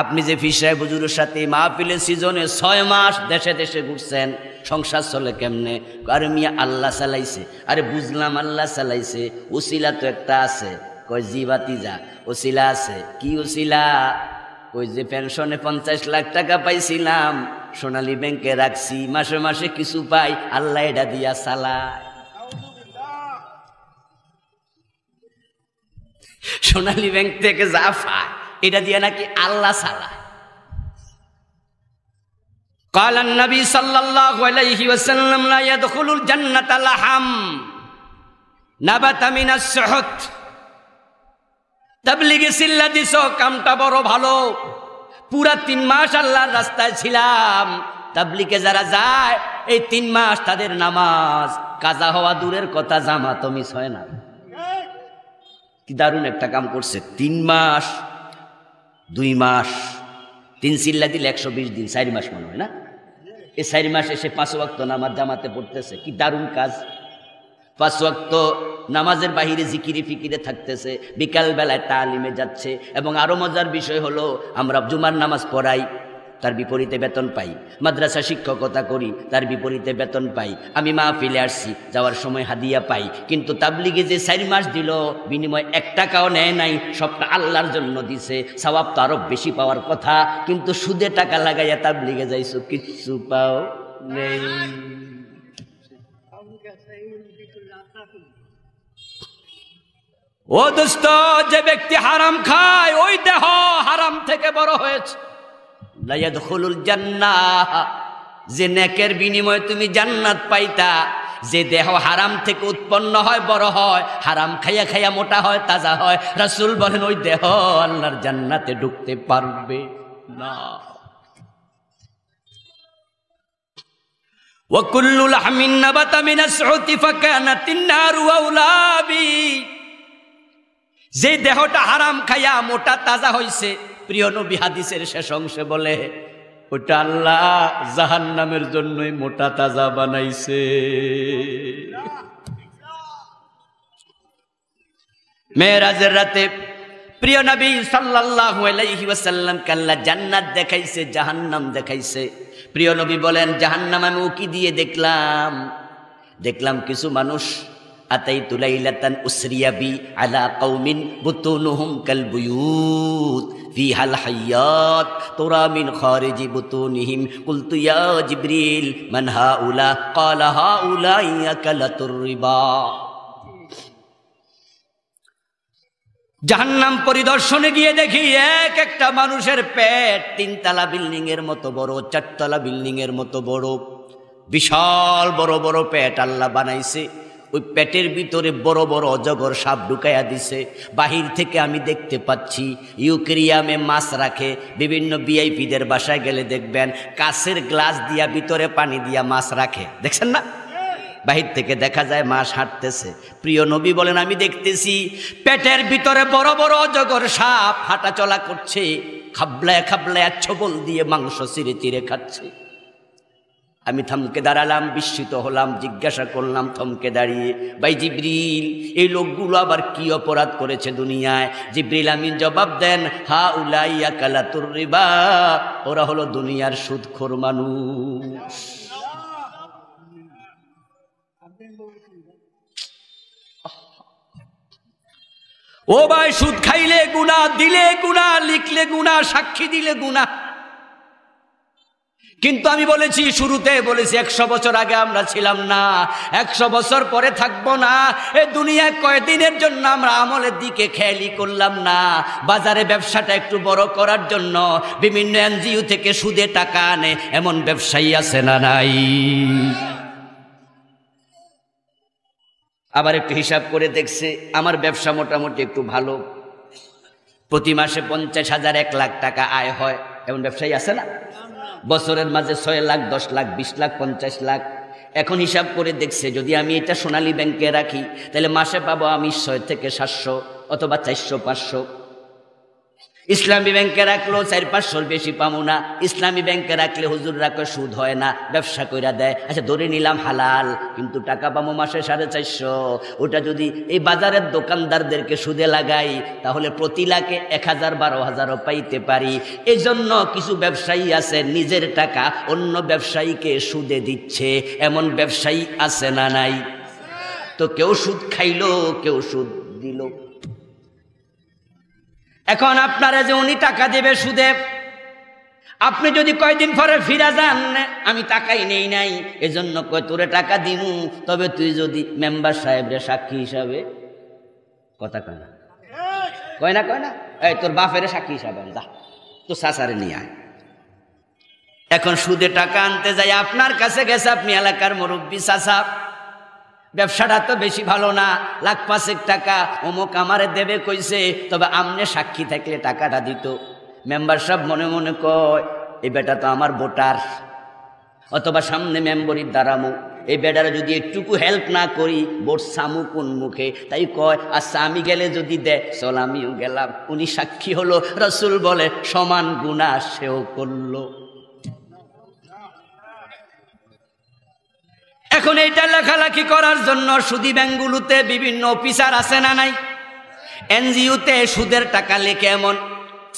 আপনি যে পীর সাহেব হুজুরের সাথে মাহফিলের সিজনে 6 মাস দেশে দেশে ঘুরছেন, সংসার চলে কেমনে? আরে মিয়া আল্লাহ চালাইছে। আরে বুঝলাম আল্লাহ চালাইছে, উসিলা তো একটা আছে। কয় জি বাতিজা, উসিলা আছে। কি উসিলা? ওই যে পেনশনে 50 লাখ টাকা পাইছিলাম, সোনালী ব্যাংকে রাখছি, মাসে মাসে কিছু পাই, আল্লাহ এটা দিয়া চালায়। সোনালী ব্যাংক থেকে যা পায় এটা দিয়ে নাকি আল্লাহ চালায়। قال النبي صلى الله عليه وسلم لا يدخل الجنة لحم نبت من السحت। তাবলীগে সিল্লা দিছো, কামটা বড় ভালো। পুরা 3 মাস আল্লাহর রাস্তায় ছিলাম। তাবলীগে যারা যায় এই 3 মাস তাদের নামাজ কাজা হওয়া দূরের কথা, জামাতও মিস হয় না। কি দারুণ একটা কাম করছে। 3 মাস, 2 মাস, 3 চিল্লা দিলে 120 দিন, 4 মাস মনে হয় না? এই 4 মাস এসে 5 ওয়াক্ত নামাজ জামাতে পড়তেছে। কি দারুণ কাজ। 5 ওয়াক্ত নামাজের বাহিরে জিকিরে ফিকিরে থাকতেছে, বিকালবেলায় তালিমে যাচ্ছে। এবং আরো মজার বিষয় হলো, আমরা জুমার নামাজ পড়াই, তার বিপরীতে বেতন পাই। মাদ্রাসা শিক্ষকতা করি, তার বিপরীতে বেতন পাই। আমি মাহফিলে আসছি, যাওয়ার সময় হাদিয়া পাই। কিন্তু তাবলিগে যে 4 মাস দিল, বিনিময় 1 টাকাও নেয় নাই, সবটা আল্লাহর জন্য দিছে। সওয়াব তো আরো বেশি পাওয়ার কথা, কিন্তু সুদে টাকা লাগাইয়া তাবলিগে যাইছো, কিচ্ছু পাও নেই। ও দোস্ত, যে ব্যক্তি হারাম খায়, ওই দেহ হারাম থেকে বড় হয়েছে। লা ইয়াদখুলুল জান্নাহ, যে নেকের বিনিময়ে তুমি জান্নাত পাইতা, যে দেহ হারাম থেকে উৎপন্ন হয়, বড় হয়, হারাম খাইয়া খাইয়া মোটা হয়, তাজা হয়, রাসূল বলেন ওই দেহ আল্লাহর জান্নাতে ঢুকতে পারবে না। ওয়া কুল্লু লাহমিন নাবাতা মিনাস সুতি ফাকানাতিন নারু আওলা বি, যে দেহটা হারাম খাইয়া মোটা তাজা হইছে, প্রিয় নবী হাদিসের শেষ অংশে বলে ওটা আল্লাহ জাহান্নামের জন্যই মোটা তাজা বানাইছে। মেরাজের রাতে প্রিয় নবী সাল্লাল্লাহু আলাইহি ওয়াসাল্লাম আল্লাহ জান্নাত দেখাইছে, জাহান্নাম দেখাইছে। প্রিয় নবী বলেন, জাহান্নাম আমি উকি দিয়ে দেখলাম কিছু মানুষ, আতাইতু লাইলাতান উসরিয়া বি আলা কওমিন বুতুনুহুম কাল বুয়ুত ফিহাল হায়াত তুরা মিন খারিজি বুতুনিহিম কুলতু ইয়া জিবরিল মান হাউলা ক্বালা হাউলা ইয়াকালাতুর রিবা। জাহান্নাম পরিদর্শনে গিয়ে দেখি এক একটা মানুষের পেট 3 তলা বিল্ডিং এর মতো বড়, 4 তলা বিল্ডিং এর মতো বড়, বিশাল বড় বড় পেট আল্লাহ বানাইছে। ওই পেটের ভিতরে বড় বড় অজগর সাপ ঢুকাইয়া দিছে। বাহির থেকে আমি দেখতে পাচ্ছি ইউকেরিয়ামে মাছ রাখে। বিভিন্ন ভিআইপিদের বাসায় গেলে দেখবেন কাচের গ্লাস দিয়া ভিতরে পানি দিয়া মাছ রাখে, দেখছেন না? বাহির থেকে দেখা যায় মাছ হাঁটতেছে। প্রিয় নবী বলেন, আমি দেখতেছি পেটের ভিতরে বড় বড় অজগর সাপ হাঁটা চলা করছে, খাবলায় খাবলায় ছবল দিয়ে মাংস চিরে চিরে খাচ্ছে। আমি থমকে দাঁড়ালাম, বিস্মিত হলাম, জিজ্ঞাসা করলাম থমকে দাঁড়িয়ে, ভাই জিবরিল, এই লোকগুলো আবার কি অপরাধ করেছে দুনিয়ায়? জিবরিল আমিন জবাব দেন, হাউলা ইয়াকালাতুর রিবা, ওরা হলো দুনিয়ার সুদখোর মানুষ। ও ভাই, সুদ খাইলে গুনাহ, দিলে গুনাহ, লিখলে গুনাহ, সাক্ষী দিলে গুনাহ। কিন্তু আমি বলেছি, শুরুতে বলেছি, 100 বছর আগে আমরা ছিলাম না, 100 বছর পরে থাকবো না। এই দুনিয়ায় কয়দিনের জন্য আমরা আমলের দিকে খেয়ালই করলাম না। বাজারে ব্যবসাটা একটু বড় করার জন্য বিভিন্ন এনজিও থেকে সুদে টাকা আনে, এমন ব্যবসায়ী আছে না নাই? আবার একটু হিসাব করে দেখছে, আমার ব্যবসা মোটামুটি একটু ভালো, প্রতি মাসে 50,000 1 লাখ টাকা আয় হয়, এমন ব্যবসায়ী আছে না? বছরের মাঝে 6 লাখ, 10 লাখ, 20 লাখ, 50 লাখ। এখন হিসাব করে দেখছে, যদি আমি এটা সোনালী ব্যাংকে রাখি তাহলে মাসে পাবো আমি 600 থেকে 700 অথবা 400-500। ইসলামী ব্যাংকে রাখলেও 400-500 বেশি পাবো না। ইসলামী ব্যাংকে রাখলে হুজুর রাখে সুদ হয় না, ব্যবসা কইরা দেয়। আচ্ছা ধরে নিলাম হালাল, কিন্তু টাকা পাবো মাসে 450। ওটা যদি এই বাজারের দোকানদারদেরকে সুদে লাগাই তাহলে প্রতি লাখে 1000-12,000 পাইতে পারি। এই জন্য কিছু ব্যবসায়ী আছে নিজের টাকা অন্য ব্যবসায়ীকে সুদে দিচ্ছে, এমন ব্যবসায়ী আছে না নাই? তো কেউ সুদ খাইলো, কেউ সুদ দিল। এখন আপনারা যে উনি টাকা দেবে সুদে, আপনি যদি কয়দিন পরে ফিরা যান, আমি টাকাই নেই নাই, এজন্য কয় তোরে টাকা দিমু, তবে তুই যদি মেম্বার সাহেবরে সাক্ষী হিসাবে, কথা কয় না, কয় না, এই তোর বাপের সাক্ষী হিসাবে যা, তো সাসারে নিয়ে আয়। এখন সুদে টাকা আনতে যাই আপনার কাছে গেছে, আপনি এলাকার মুরব্বী চাচা, ব্যবসাটা তো বেশি ভালো না, 1,05,000 টাকা অমুক আমারে দেবে কইছে, তবে আমনে সাক্ষী থাকলে টাকাটা দিত। মেম্বার সাহেব মনে মনে কয় এই বেটা তো আমার ভোটার, অথবা সামনে মেম্বরির দাঁড়ামু, এই বেটারে যদি একটুকু হেল্প না করি ভোট সামু কোন মুখে? তাই কয় আচ্ছা আমি গেলে যদি দে, চল আমিও গেলাম। উনি সাক্ষী হলো, রাসূল বলে সমান গুনাহ সেও করলো। এখন এইটা লেখালেখি করার জন্য সুদী ব্যাংকগুলোতে বিভিন্ন অফিসার আছে না নাই? এনজিওতে সুদের টাকা লিখে এমন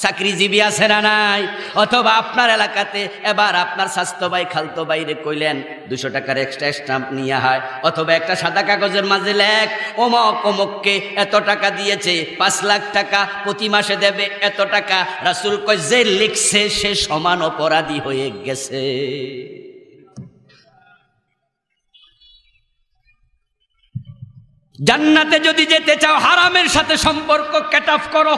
চাকরিজীবী আছে না নাই? অথবা আপনার এলাকাতে এবার আপনার স্বাস্থ্য ভাই খালতো বাইরে কইলেন 200 টাকার এক্সট্রা স্ট্যাম্প নিয়ে হয়, অথবা একটা সাদা কাগজের মাঝে লেখ অমক অমককে এত টাকা দিয়েছে, 5 লাখ টাকা প্রতি মাসে দেবে এত টাকা। রাসূল কয় যে লিখছে সে সমান অপরাধী হয়ে গেছে। জান্নাতে যদি যেতে চাও হারামের সাথে সম্পর্ক কাট অফ করো।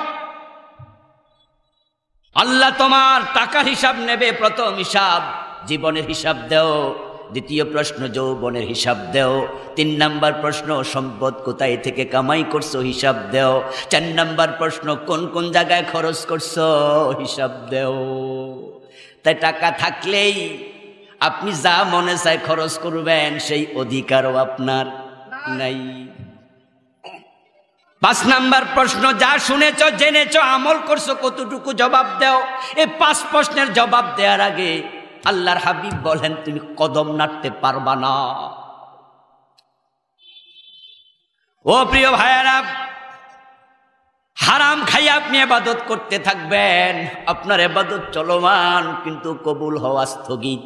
আল্লাহ তোমার টাকার হিসাব নেবে। প্রথম হিসাব জীবনের হিসাব দেও, দ্বিতীয় প্রশ্ন যৌবনের হিসাব দেও, 3 নাম্বার প্রশ্ন সম্পদ কোথায় থেকে কামাই করছো হিসাব দেও, 4 নাম্বার প্রশ্ন কোন কোন জায়গায় খরচ করছো হিসাব দেও। তাই টাকা থাকলেই আপনি যা মনে চায় খরচ করবেন সেই অধিকারও আপনার নাই। 5 নাম্বার প্রশ্ন যা শুনেছ জেনেছ আমল করছো কতটুকু জবাব দাও। এই 5 প্রশ্নের জবাব দেওয়ার আগে আল্লাহর হাবিব বলেন তুমি কদম নাড়তে পারবা না। ও প্রিয় ভাইয়েরা, হারাম খাইয়া আপনি ইবাদত করতে থাকবেন, আপনার ইবাদত চলমান কিন্তু কবুল হওয়া স্থগিত।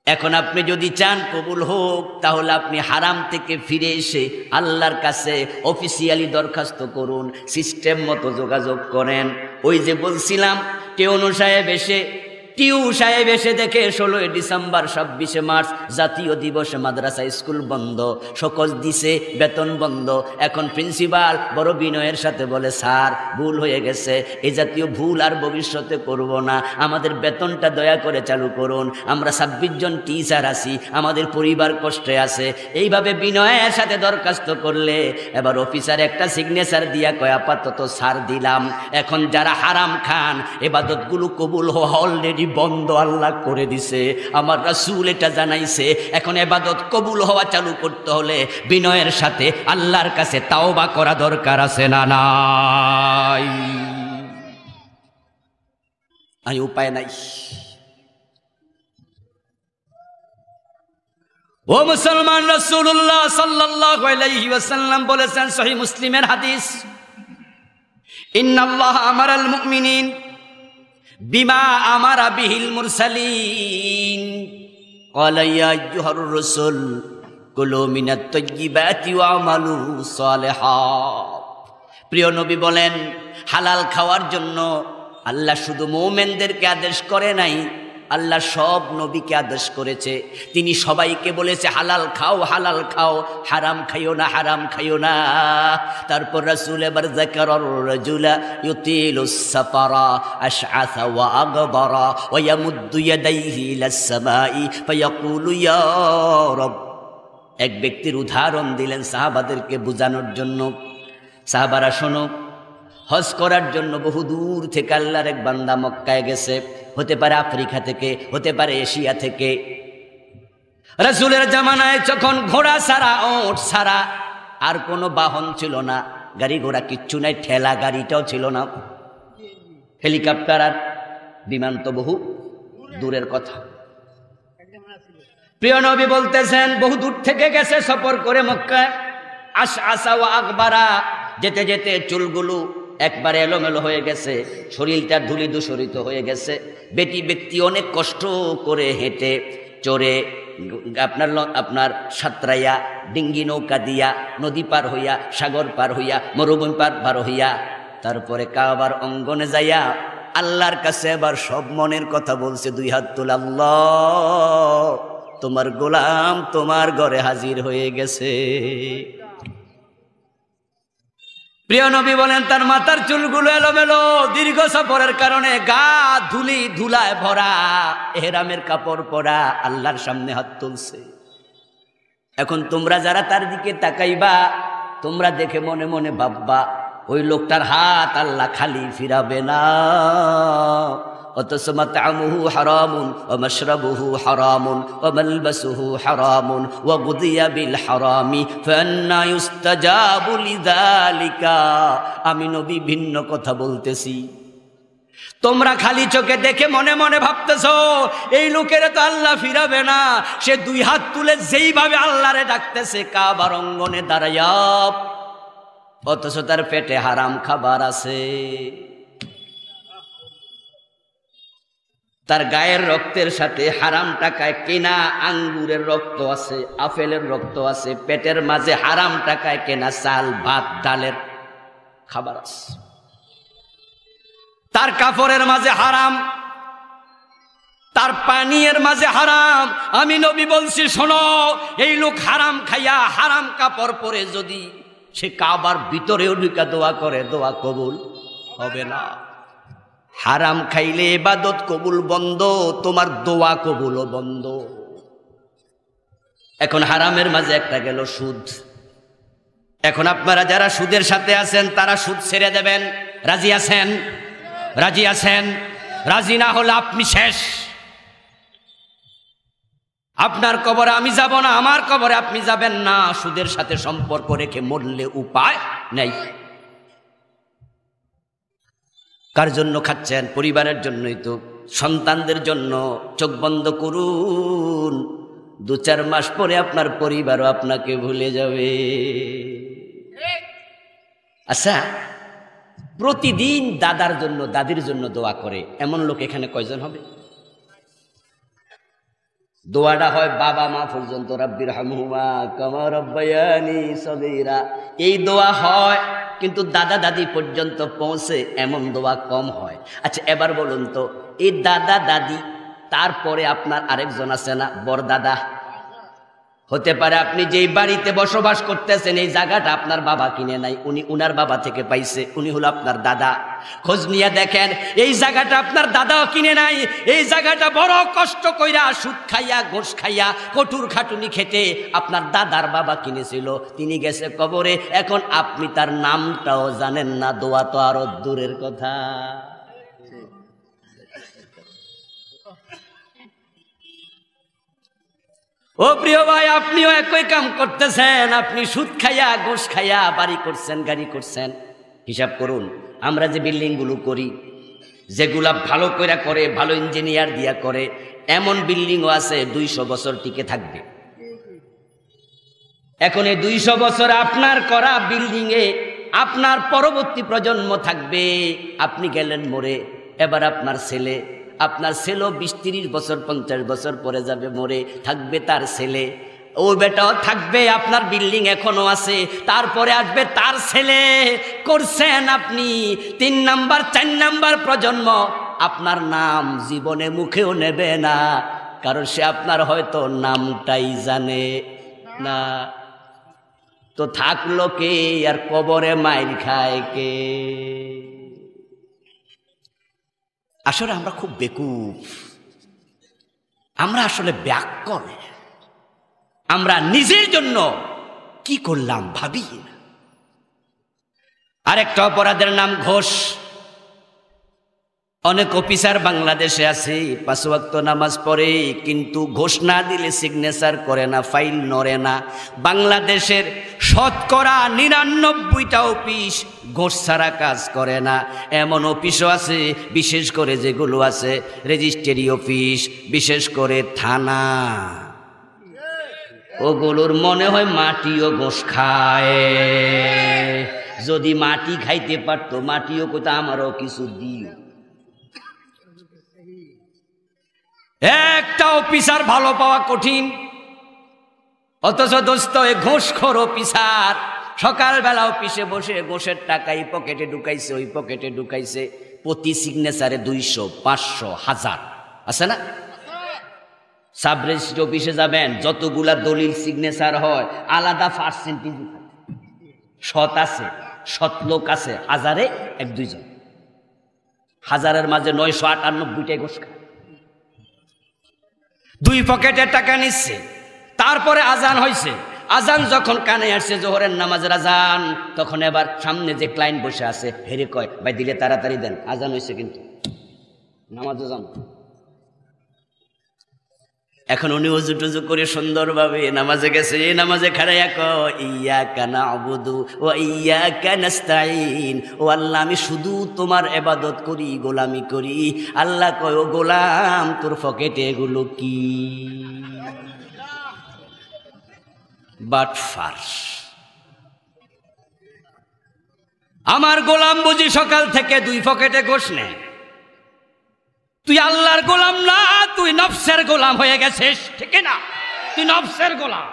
এখন আপনি যদি চান কবুল হোক তাহলে আপনি হারাম থেকে ফিরে এসে আল্লাহর কাছে অফিসিয়ালি দরখাস্ত করুন, সিস্টেম মতো যোগাযোগ করেন। ওই যে বলছিলাম টিউ সাহেব এসে দেখে 16 ডিসেম্বর 26 মার্চ জাতীয় দিবসে মাদ্রাসা স্কুল বন্ধ, সকল দিছে বেতন বন্ধ। এখন প্রিন্সিপাল বড় বিনয়ের সাথে বলে স্যার ভুল হয়ে গেছে, এই জাতীয় ভুল আর ভবিষ্যতে করব না, আমাদের বেতনটা দয়া করে চালু করুন, আমরা 26 জন টিচার আছি, আমাদের পরিবার কষ্টে আছে। এইভাবে বিনয়ের সাথে দরখাস্ত করলে এবার অফিসার একটা সিগনেচার দিয়া কয় আপাতত ছাড় দিলাম। এখন যারা হারাম খান ইবাদতগুলো কবুল হওয়া অলরেডি বন্ধ আল্লাহ করে দিছে, আমার রাসূল এটা জানাইছে। এখন ইবাদত কবুল হওয়া চালু করতে হলে বিনয়ের সাথে আল্লাহর কাছে তাওবা করা দরকার আছে না নাই? আই উপায় নাই। ও মুসলমান, রাসূলুল্লাহ সাল্লাল্লাহু আলাইহি ওয়াসাল্লাম বলেছেন সহিহ মুসলিমের হাদিস, ইন্নাল্লাহ আমারাল মুমিনিন বিমা আমারা বিহিল মুরসালিন ক্বালা ইয়া আইয়ুহার রাসূল কুলু মিনাত তাইয়্যিবাতি ওয়া আমালু সালিহাত। প্রিয় নবী বলেন হালাল খাওয়ার জন্য আল্লাহ শুধু মুমিনদেরকে আদেশ করে নাই, আল্লাহ সব নবীকে আদেশ করেছে। তিনি সবাইকে বলেছে হালাল খাও, হালাল খাও, হারাম খাইও না, হারাম খাইও না। তারপর রাসূল এবার যাকারার রাজুলা ইউতিলুস সাফারা আশআসা ওয়া আগবারা ওয়া ইয়ামুদ্দু ইয়াদাইহি ইলাস সামাই ফায়াকুলু ইয়া রাব। এক ব্যক্তির উদাহরণ দিলেন সাহাবাদেরকে বোঝানোর জন্য। সাহাবারা শোনো, হজ করার জন্য বহু দূর থেকে আল্লাহর এক বান্দা মক্কায় গেছে, হতে পারে আফ্রিকা থেকে, হতে পারে এশিয়া থেকে। রাসূলের জামানায় যখন ঘোড়া ছাড়া ওট ছাড়া আর কোনো বাহন ছিল না, গাড়ি ঘোড়া কিচ্ছু নাই, ঠেলা গাড়িটাও ছিল না, হেলিকপ্টার আর বিমান তো বহু দূরের কথা। প্রিয় নবী বলতেছেন বহু দূর থেকে গেছে সফর করে মক্কায়, আশআসা ওয়া আকবারা, যেতে যেতে চুলগুলো একবারে এলোমেলো হয়ে গেছে, শরীরটা ধুলি দূষরিত হয়ে গেছে। ব্যক্তি অনেক কষ্ট করে হেঁটে চড়ে আপনার সাঁতরাইয়া ডিঙ্গি নৌকা দিয়া নদী পার হইয়া সাগর পার হইয়া মরুভূমি পার হইয়া তারপরে কাবার অঙ্গনে যাইয়া আল্লাহর কাছে এবার সব মনের কথা বলছে। 2 হাত তুলে, আল্লাহ তোমার গোলাম তোমার ঘরে হাজির হয়ে গেছে। প্রিয় নবী বলেন তার মাথার চুলগুলো এলোমেলো, দীর্ঘ সফরের কারণে গা ধুলি ধুলায় ভরা, এহরামের কাপড় পরা, আল্লাহর সামনে হাত তুলছে। এখন তোমরা যারা তার দিকে তাকাইবা, তোমরা দেখে মনে মনে ভাববা ওই লোকটার হাত আল্লাহ খালি ফিরাবে না। অথচ মাতআমুহু হারামুন ওয়া মাশরাবুহু হারামুন ওয়া মালবাসুহু হারামুন ওয়া গুদিয়া বিল হারামি ফান্না ইউস্তাজাবু লিযালিকা। আমি নবী ভিন্ন কথা বলতেছি, তোমরা খালি চোখে দেখে মনে মনে ভাবতেছ এই লোকের তো আল্লাহ ফিরাবে না, সে দুই হাত তুলে যেইভাবে আল্লাহরে ডাকতেছে কাবার অঙ্গনে দাঁড়াইয়া, অথচ তার পেটে হারাম খাবার আছে, তার গায়ের রক্তের সাথে হারাম টাকায় কেনা আঙ্গুরের রক্ত আছে, আপেলের রক্ত আছে, পেটের মাঝে হারাম টাকায় কেনা চাল ভাত ডালের খাবার আছে, তার কাপড়ের মাঝে হারাম, তার পানীয়ের মাঝে হারাম। আমি নবী বলছি শোনো, এই লোক হারাম খাইয়া হারাম কাপড় পরে যদি সে কাবার ভিতরেও ঢুকা দোয়া করে, দোয়া কবুল হবে না। হারাম খাইলে ইবাদত কবুল বন্ধ, তোমার দোয়া কবুলও বন্ধ। এখন হারামের মাঝে একটা গেল সুদ। এখন আপনারা যারা সুদের সাথে আছেন তারা সুদ ছেড়ে দেবেন, রাজি আছেন? রাজি আছেন? রাজি না হলে আপনি শেষ। আপনার কবরে আমি যাব না, আমার কবরে আপনি যাবেন না। সুদের সাথে সম্পর্ক রেখে মরলে উপায় নেই। কার জন্য খাচ্ছেন? পরিবারের জন্যই তো, সন্তানদের জন্য। চোখ বন্ধ করুন, 2-4 মাস পরে আপনার পরিবারও আপনাকে ভুলে যাবে। আচ্ছা, প্রতিদিন দাদার জন্য দাদির জন্য দোয়া করে এমন লোক এখানে কয়জন হবে? দোয়াটা হয় বাবা মা পর্যন্ত, রাব্বির হামহুমা কামা রাব্বায়ানি সগীরা, এই দোয়া হয়, কিন্তু দাদা দাদি পর্যন্ত পৌঁছে এমন দোয়া কম হয়। আচ্ছা এবার বলুন তো, এই দাদা দাদি তারপরে আপনার আরেকজন আছে না, বড় দাদা? হতে পারে আপনি যেই বাড়িতে বসবাস করতেছেন এই জায়গাটা আপনার বাবা কিনে নাই, উনি উনার বাবা থেকে পাইছে, উনি হলো আপনার দাদা। খোঁজ নিয়ে দেখেন, এই জায়গাটা আপনার দাদাও কিনে নাই, এই জায়গাটা বড় কষ্ট কইরা সুদ খাইয়া ঘোষ খাইয়া কঠোর খাটুনি খেটে আপনার দাদার বাবা কিনেছিল। তিনি গেছে কবরে, এখন আপনি তার নামটাও জানেন না, দোয়া তো আরো দূরের কথা। ও প্রিয় ভাই, আপনিও একই কাম করতেছেন। আপনি সুদ খাইয়া ঘোষ খাইয়া বাড়ি করছেন, গাড়ি করছেন। হিসাব করুন, আমরা যে বিল্ডিং গুলো করি, যেগুলা ভালো করে করে, ভালো ইঞ্জিনিয়ার দিয়া করে, এমন বিল্ডিংও আছে 200 বছর টিকে থাকবে। এখন এই 200 বছর আপনার করা বিল্ডিং এ আপনার পরবর্তী প্রজন্ম থাকবে। আপনি গেলেন মরে, এবার আপনার ছেলে, আপনার ছেলেও 20-30 বছর 50 বছর পরে যাবে মরে, থাকবে তার ছেলে, ও বেটাও থাকবে। আপনার বিল্ডিং এখনো আছে, তারপরে আসবে তার ছেলে। করছেন আপনি 3 নাম্বার 4 নাম্বার প্রজন্ম। আপনার নাম জীবনে মুখেও নেবে না, কারণ সে আপনার হয়তো নামটাই জানে না। তো থাকলো কে আর কবরে মাইর খায় কে? আসলে আমরা খুব বেকুব, আমরা আসলে ব্যাককল। আমরা নিজের জন্য কি করলাম ভাবি না। আরেকটা অপরাধের নাম ঘোষ। অনেক অফিসার বাংলাদেশে আছে, 5 ওয়াক্ত নামাজ পড়ে, কিন্তু ঘোষ না দিলে সিগনেচার করে না, ফাইল নড়ে না। বাংলাদেশের শতকরা 99টা অফিস ঘোষ ছাড়া কাজ করে না। এমন অফিসও আছে, বিশেষ করে যেগুলো আছে রেজিস্ট্রি অফিস, বিশেষ করে থানা, ওগুলোর মনে হয় মাটিও ঘোষ খায়। যদি মাটি খাইতে পারতো, মাটিও কোথা আমারও কিছু দিও। একটা অফিসার ভালো পাওয়া কঠিন, অথচ দোস্ত এই ঘোষখোর অফিসার সকালবেলা অফিসে বসে ঘোষের টাকা এই পকেটে ঢুকাইছে, ওই পকেটে ঢুকাইছে। প্রতি সিগনেচারে 200, 500, 1000 আছে না? সাব রেজিস্ট্রি অফিসে যাবেন, যতগুলা দলিল সিগনেচার হয় আলাদা পার্সেন্টেজ। সৎ আছে, সৎ লোক আছে 1000-এ 1-2 জন। 1000-এর মাঝে 998টাই ঘোষ খায়। 2 পকেটের টাকা নিচ্ছে। তারপরে আজান হয়েছে, আজান যখন কানে আসছে, জোহরের নামাজের আজান, তখন এবার সামনে যে ক্লায়েন্ট বসে আছে হেরে কয়, ভাই দিলে তাড়াতাড়ি দেন, আজান হয়েছে কিন্তু নামাজও যান। এখন উনি উজু টুজু করে সুন্দরভাবে নামাজে গেছে, নামাজে খাড়াইয়া কয় ইয়াকা না'বুদু ওয়া ইয়াকা নাস্তাঈন, ও আল্লাহ আমি শুধু তোমার ইবাদত করি, গোলামি করি। আল্লাহ কয় ও গোলাম তোর পকেটে এগুলো কি? বাট ফার্স আমার গোলাম বুঝি সকাল থেকে 2 পকেটে গোশ নেয়। তুই আল্লাহর গোলাম না, তুই নফসের গোলাম হয়ে গেছিস, ঠিক না? তুই নফসের গোলাম,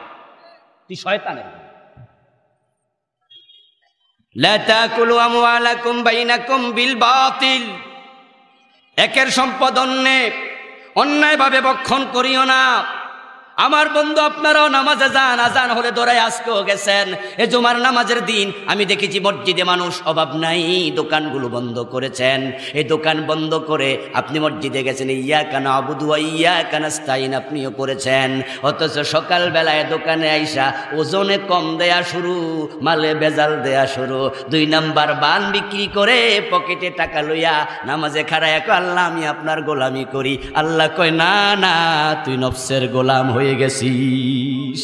তুই শয়তানের গোলাম। লা তাকুলু আমওয়ালাকুম বাইনাকুম বিল বাতিল, একের সম্পদ অন্যায়ভাবে ভক্ষণ করিও না। আমার বন্ধু আপনারাও নামাজে যান, আজান হলে দৌড়ায় আজকেও গেছেন। এ জুমার নামাজের দিন আমি দেখেছি মসজিদে মানুষ অভাব নাই, দোকানগুলো বন্ধ করেছেন। এই দোকান বন্ধ করে আপনি মসজিদে গেছেন, ইয়াকা না'বুদু ওয়া ইয়াকা নাস্তাঈন আপনিও পড়েছেন। অথচ সকালবেলায় দোকানে আইসা ওজনে কম দেয়া শুরু, মালে বেজাল দেয়া শুরু, 2 নাম্বার বান বিক্রি করে পকেটে টাকা লইয়া নামাজে খাড়ায় কয় আল্লাহ আমি আপনার গোলামি করি। আল্লাহ কয় না না, তুই নফসের গোলাম হয়ে গেছিস।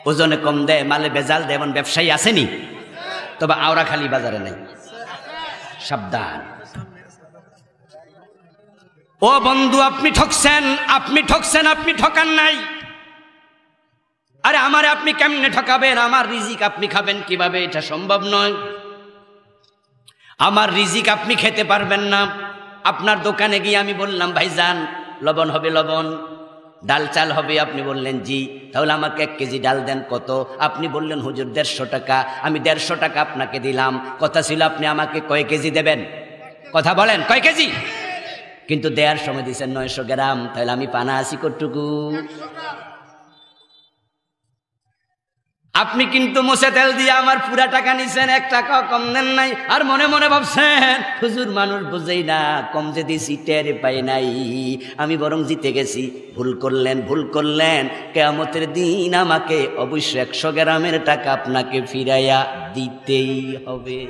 ওজনে কম দেয়, মালে বেজাল দেয়, এমন ব্যবসায়ী আসেনি? তবে আওরা খালি বাজারে নাই, সাবধান। ও বন্ধু আপনি ঠকছেন, আপনি ঠকছেন, আপনি ঠকান নাই। আরে আমারে আপনি কেমনে ঠকাবেন? আমার রিজিক আপনি খাবেন কিভাবে? এটা সম্ভব নয়। আমার রিজিক আপনি খেতে পারবেন না। আপনার দোকানে গিয়ে আমি বললাম ভাইজান লবণ হবে, লবণ, ডাল চাল হবে, আপনি বললেন জি, তাহলে আমাকে 1 কেজি ডাল দেন। কত? আপনি বললেন হুজুর 150 টাকা। আমি 150 টাকা আপনাকে দিলাম। কথা ছিল আপনি আমাকে কয় কেজি দেবেন? কথা বলেন, কয় কেজি? কিন্তু দেওয়ার সময় দিয়েছেন 900 গ্রাম, তাহলে আমি পানা আছি কতটুকু? আপনি কিন্তু মোছে তেল দিয়ে আমার পুরা টাকা নিছেন, 1 টাকা কম দেন নাই। আর মনে মনে ভাবছেন হুজুর মানুষ বুঝেই না, কম যে দিছি টের পাই নাই, আমি বরং জিতে গেছি। ভুল করলেন, ভুল করলেন। কিয়ামতের দিন আমাকে অবশ্যই 100 গ্রামের টাকা আপনাকে ফিরাইয়া দিতেই হবে।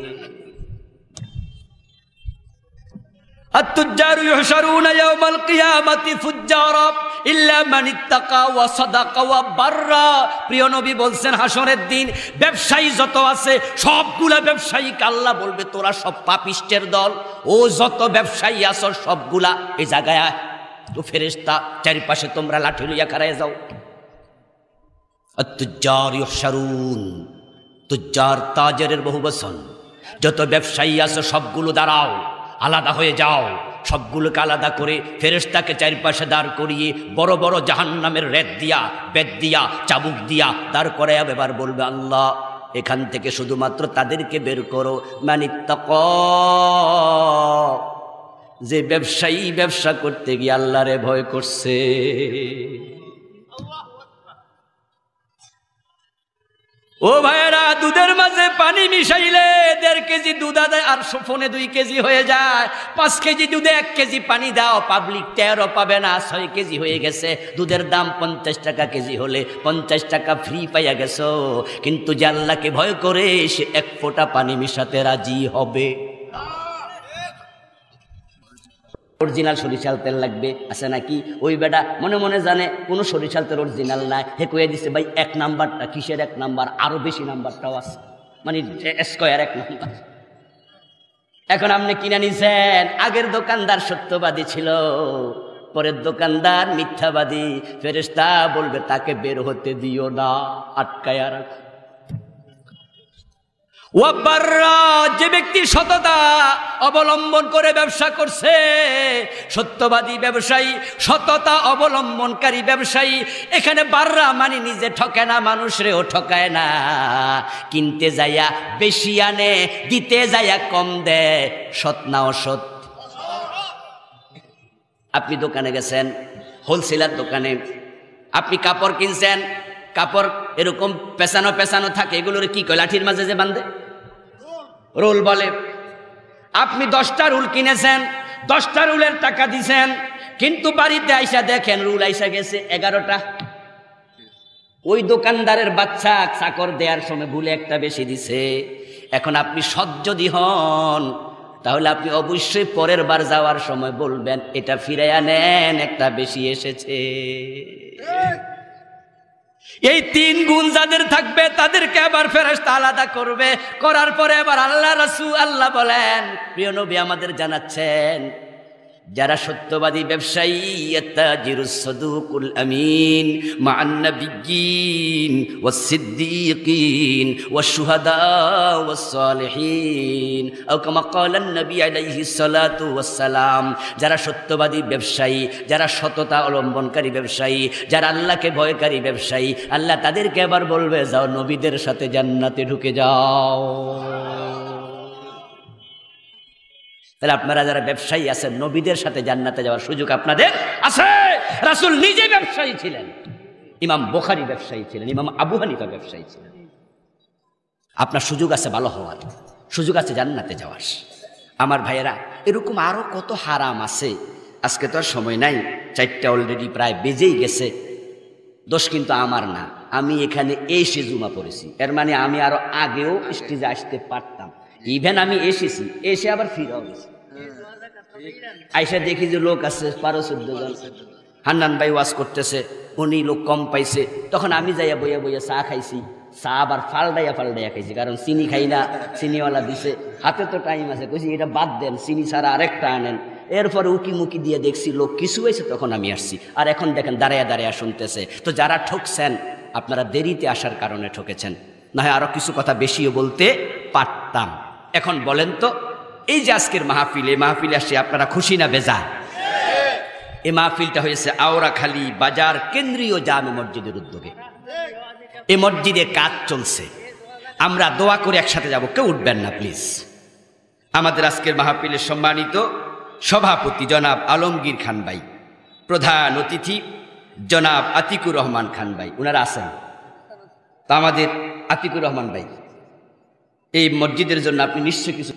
আত-তুজ্জারু ইউহশারুনা ইয়াওমাল কিয়ামাতি ফুজ্জারা ইল্লা মান ইত্তাকা ওয়া সাদাকা ওয়া বাররা। প্রিয় নবী বলছেন হাসরের দিন ব্যবসায়ী যত আছে সবগুলা ব্যবসায়ীকে আল্লাহ বলবে তোরা সব পাপিষ্টের দল, ও যত ব্যবসায়ী আছো সবগুলা এই জায়গায় তো ফেরেশতা চারিপাশে তোমরা লাঠি লইয়া খাড়ায় যাও। আত-তুজ্জারু ইউহশারুন, তুজ্জার তাজেরের বহুবচন। যত ব্যবসায়ী আছো সবগুলো দাঁড়াও, আলাদা হয়ে যাও। সবগুলোকে আলাদা করে ফেরেশতাকে চারপাশে দাঁড় করিয়ে বড় বড় জাহান্নামের রেত দিয়া, বেত দিয়া, চাবুক দিয়া দাঁড় করে এবার বলবে আল্লাহ এখান থেকে শুধুমাত্র তাদেরকে বের করো মানিত্তাকা, যে ব্যবসায়ী ব্যবসা করতে গিয়ে আল্লাহরে ভয় করছে। ও ভাইরা, দুধের মাঝে পানি মিশাইলে 1.5 কেজি দুধ আদায় আর ফোনে 2 কেজি হয়ে যায়। 5 কেজি দুধে 1 কেজি পানি দাও, পাবলিক 13 পাবে না, 6 কেজি হয়ে গেছে। দুধের দাম 50 টাকা কেজি হলে 50 টাকা ফ্রি পাইয়া গেছো। কিন্তু যে আল্লাহকে ভয় করে সে 1 ফোঁটা পানি মিশাতে রাজি হবে। অরিজিনাল সরিষার তেল লাগবে আছে নাকি? ওই বেটা মনে মনে জানে কোনো সরিষার তেল অরিজিনাল নাই, হে কয়ে দিচ্ছে ভাই 1 নাম্বারটা কিসের 1 নাম্বার, আরো বেশি নাম্বারটাও আছে, মানে স্কয়ার 1 নাম্বার। এখন আপনি কিনে নিছেন, আগের দোকানদার সত্যবাদী ছিল, পরের দোকানদার মিথ্যাবাদী। ফেরেশতা বলবে তাকে বের হতে দিও না, আটকায়া রাখো। ওয়াবাররা, যে ব্যক্তি সততা অবলম্বন করে ব্যবসা করছে, সত্যবাদী ব্যবসায়ী, সততা অবলম্বনকারী ব্যবসায়ী। এখানে বাররা মানে নিজে ঠকে না, মানুষরেও ঠকায় না। কিনতে যাইয়া বেশি আনে, দিতে যাইয়া কম দেয়। সৎ না অসৎ? আপনি দোকানে গেছেন, হোলসেলার দোকানে, আপনি কাপড় কিনছেন, কাপড় এরকম পেছানো পেছানো থাকে, এগুলোর কি কয় লাঠির মাঝে যে বাঁধে, রোল বলে। আপনি 10টা রুল কিনেছেন, 10টা রুলের টাকা দিছেন, কিন্তু বাড়িতে আইসা দেখেন রুল আইসা গেছে 11টা। ওই দোকানদারের বাচ্চা চাকর দেওয়ার সময় ভুলে একটা বেশি দিছে। এখন আপনি সৎ যদি হন, তাহলে আপনি অবশ্যই পরের বার যাওয়ার সময় বলবেন এটা ফিরাইয়া নেন, একটা বেশি এসেছে। এই 3 গুণ যাদের থাকবে তাদেরকে আবার ফেরেশতা আলাদা করবে, করার পরে আবার আল্লাহ রাসূল আল্লাহ বলেন, প্রিয় নবী আমাদের জানাচ্ছেন, যারা সত্যবাদী ব্যবসায়ী ইয়াত্তাজিরুস সাদুকুল আমিন মা'আন নাবিয়্যিন ওয়াস সিদ্দীকিন ওয়াস শুহাদা ওয়াস সালিহিন আও কামা ক্বালান নবী আলাইহিস সালাতু ওয়াস সালাম। যারা সত্যবাদী ব্যবসায়ী, যারা সততা অবলম্বনকারী ব্যবসায়ী, যারা আল্লাহকে ভয়কারী ব্যবসায়ী, আল্লাহ তাদেরকে আবার বলবে যাও নবীদের সাথে জান্নাতে ঢুকে যাও। তাহলে আপনারা যারা ব্যবসায়ী আছেন, নবীদের সাথে জান্নাতে যাওয়ার সুযোগ আপনাদের আছে। রাসূল নিজে ব্যবসায়ী ছিলেন, ইমাম বুখারী ব্যবসায়ী ছিলেন, ইমাম আবু হানিফা ব্যবসায়ী ছিলেন। আপনার সুযোগ আছে ভালো হওয়ার, সুযোগ আছে জান্নাতে যাওয়ার। আমার ভাইয়েরা, এরকম আরো কত হারাম আছে, আজকে তো আর সময় নাই, 4টা অলরেডি প্রায় বেজেই গেছে। দোষ কিন্তু আমার না, আমি এখানে এসে জুমা পড়েছি, এর মানে আমি আরো আগেও স্টেজে আসতে পারতাম। ইভেন আমি এসেছি, এসে আবার ফিরাও গেছি। আইসা দেখি যে লোক আছে 12-14 জন, হান্নান ভাই ওয়াজ করতেছে, উনি লোক কম পাইছে, তখন আমি যাইয়া বইয়া বইয়া চা খাইছি। চা আবার ফালডাইয়া খাইছি, কারণ চিনি খাই না, চিনিওয়ালা দিছে, হাতে তো টাইম আছে, কইছি এটা বাদ দেন, চিনি ছাড়া আরেকটা আনেন। এরপরে উকি মুকি দিয়ে দেখছি লোক কিছু হয়েছে, তখন আমি আসছি। আর এখন দেখেন দাঁড়াইয়া দাঁড়াইয়া শুনতেছে। তো যারা ঠকছেন, আপনারা দেরিতে আসার কারণে ঠকেছেন, না হয় আরো কিছু কথা বেশিও বলতে পারতাম। এখন বলেন তো, এই যে আজকের মাহফিল, এই মাহফিলে আসছে আপনারা খুশি না বেজার? এই মাহফিলটা হয়েছে আওরাখালী বাজার কেন্দ্রীয় জামে মসজিদের উদ্যোগে। এই মসজিদে কাজ চলছে, আমরা দোয়া করে একসাথে যাব, কেউ উঠবেন না প্লিজ। আমাদের আজকের মাহফিলের সম্মানিত সভাপতি জনাব আলমগীর খান ভাই, প্রধান অতিথি জনাব আতিকুর রহমান খান ভাই, ওনারা আছেন। তা আমাদের আতিকুর রহমান ভাই, এই মসজিদের জন্য আপনি নিশ্চয় কিছু